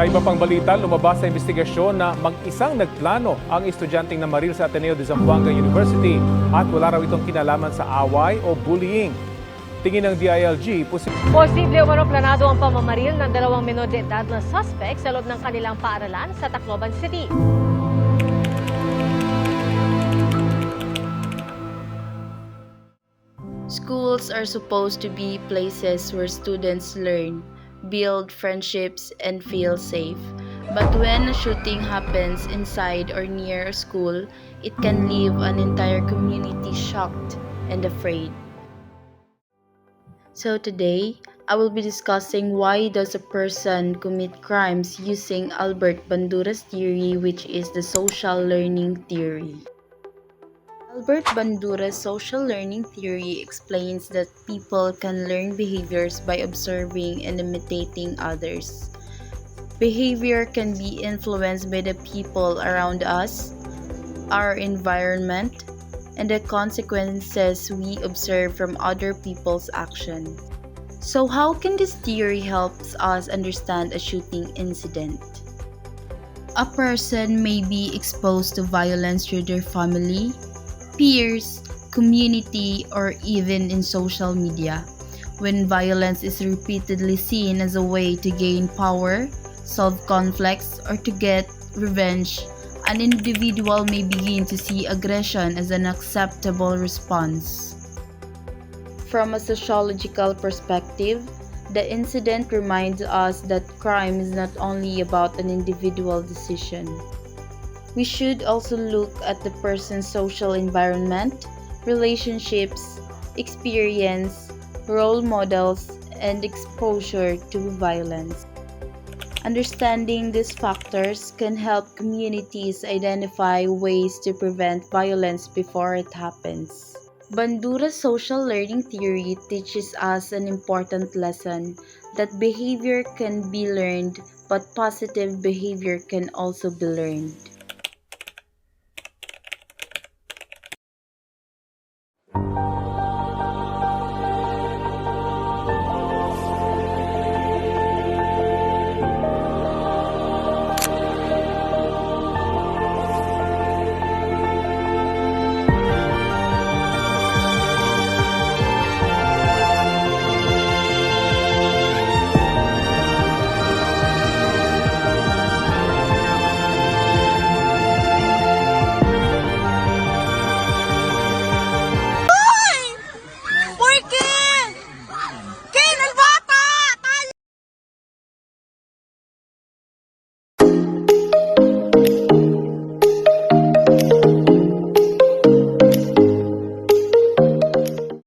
Sa iba pang balita, lumabas sa investigasyon na mag-isang nagplano ang estudyanteng namaril sa Ateneo de Zamboanga University at wala raw itong kinalaman sa away o bullying. Tingin ng DILG, Posible umano planado ang pamamaril ng 2 menor de edad na suspect sa loob ng kanilang paaralan sa Tacloban City. Schools are supposed to be places where students learn, build friendships, and feel safe. But when a shooting happens inside or near a school, it can leave an entire community shocked and afraid. So today, I will be discussing why does a person commit crimes using Albert Bandura's theory, which is the social learning theory. Albert Bandura's social learning theory explains that people can learn behaviors by observing and imitating others. Behavior can be influenced by the people around us, our environment, and the consequences we observe from other people's action. So how can this theory help us understand a shooting incident? A person may be exposed to violence through their family, peers, community, or even in social media. When violence is repeatedly seen as a way to gain power, solve conflicts, or to get revenge, an individual may begin to see aggression as an acceptable response. From a sociological perspective, the incident reminds us that crime is not only about an individual decision. We should also look at the person's social environment, relationships, experience, role models, and exposure to violence. Understanding these factors can help communities identify ways to prevent violence before it happens. Bandura's social learning theory teaches us an important lesson that behavior can be learned, but positive behavior can also be learned.